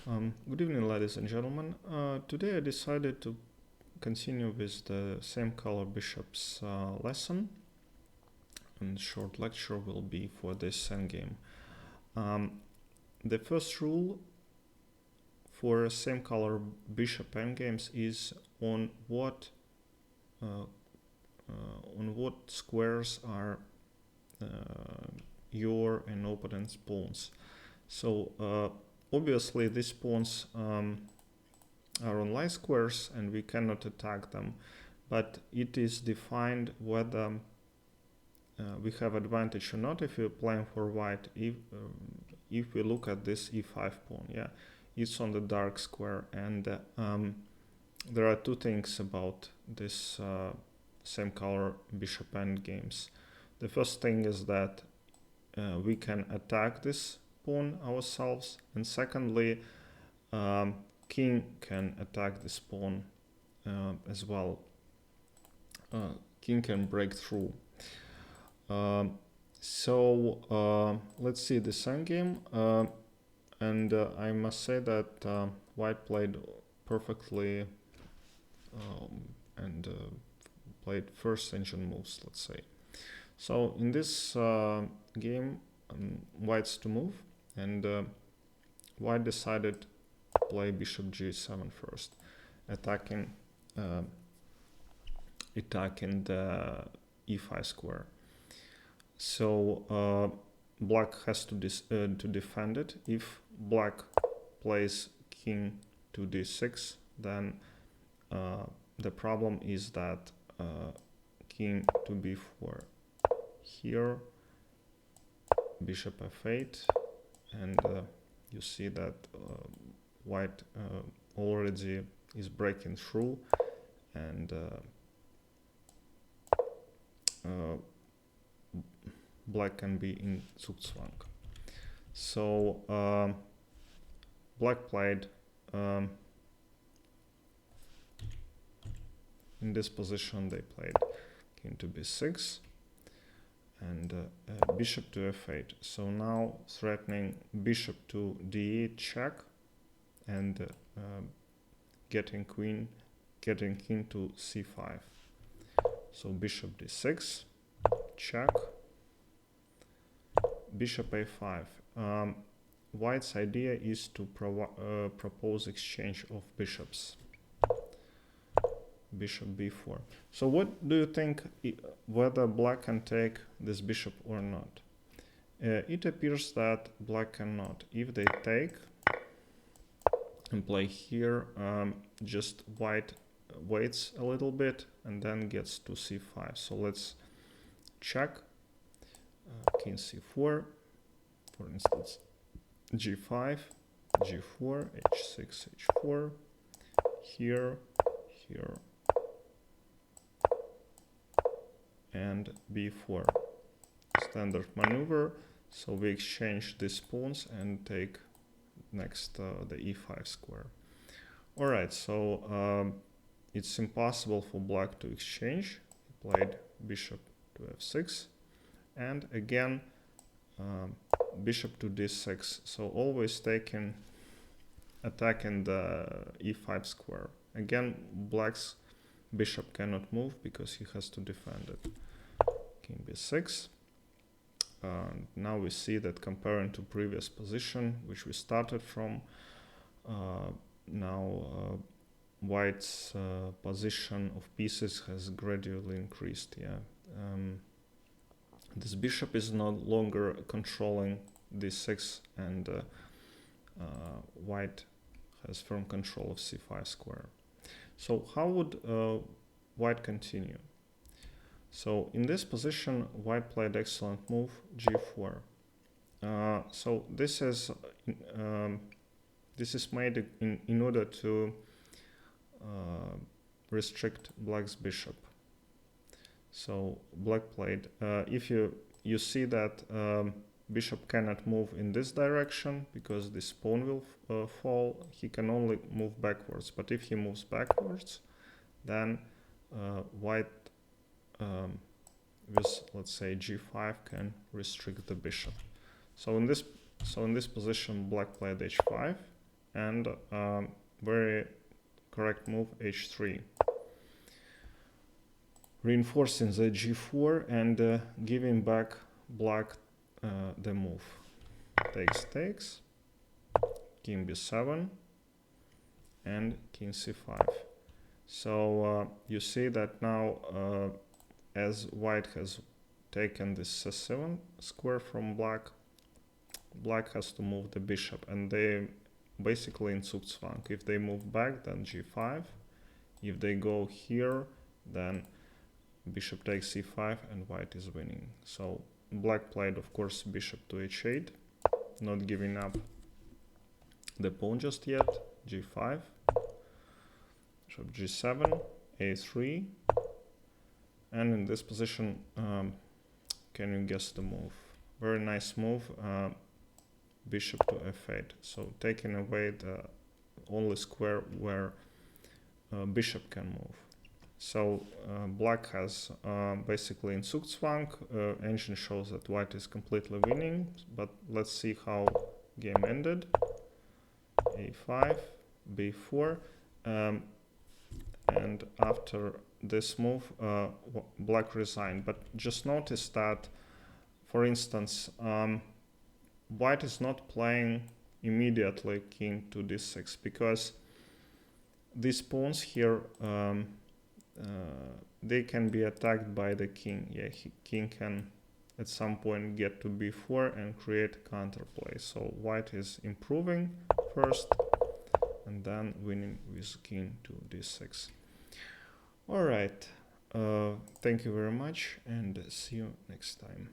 Good evening, ladies and gentlemen. Today I decided to continue with the same color bishops lesson, and short lecture will be for this endgame. The first rule for same color bishop endgames is on what squares are your and opponent's pawns. So obviously these pawns are on light squares and we cannot attack them, but it is defined whether we have advantage or not if we're playing for white. If we look at this e5 pawn, yeah, it's on the dark square, and there are two things about this same color bishop endgames. The first thing is that we can attack this pawn ourselves, and secondly, king can attack this pawn as well. King can break through. So let's see this endgame, and I must say that white played perfectly and played first engine moves, let's say. So in this game, white's to move, and white decided to play bishop g7 first, attacking the e5 square. So black has to defend it. If black plays king to d6, then the problem is that king to b4 here, bishop f8, and you see that white already is breaking through, and black can be in Zugzwang. So black played in this position. They played king to b6 and bishop to f8. So now threatening bishop to d8 check, and getting king to c5. So bishop d6 check, bishop a5. White's idea is to propose exchange of bishops. Bishop b4. So what do you think, whether black can take this bishop or not? It appears that black cannot. If they take and play here, just white waits a little bit and then gets to c5. So let's check. King c4, for instance, g5, g4, h6, h4, here, and b4. Standard maneuver. So we exchange these pawns and take next the e5 square. Alright, so it's impossible for black to exchange. He played bishop to f6, and again bishop to d6. So always attacking the e5 square. Again, black's bishop cannot move because he has to defend it. King b6. Now we see that comparing to previous position, which we started from, now white's position of pieces has gradually increased. Yeah, this bishop is no longer controlling d6, and white has firm control of c5 square. So how would white continue? So in this position, white played excellent move, g4. So this is made in order to restrict black's bishop. So black played. If you see that bishop cannot move in this direction because this pawn will fall, he can only move backwards. But if he moves backwards, then white with, let's say, g5 can restrict the bishop. So in this position, black played h5, and very correct move h3. Reinforcing the g4 and giving back black the move. Takes, king b7, and king c5. So you see that now as white has taken this c7 square from black, black has to move the bishop, and they basically in Zugzwang. If they move back, then g5. If they go here, then bishop takes c5 and white is winning. So black played, of course, bishop to h8, not giving up the pawn just yet. g5, bishop g7, a3, and in this position, can you guess the move? Very nice move, bishop to f8. So taking away the only square where bishop can move. So black has basically in Zugzwang, engine shows that white is completely winning, but let's see how game ended. a5, b4, and after this move, black resigned. But just notice that, for instance, white is not playing immediately king to d6, because these pawns here, they can be attacked by the king. Yeah, king can at some point get to b4 and create counterplay. So white is improving first and then winning with king to d6. All right, thank you very much and see you next time.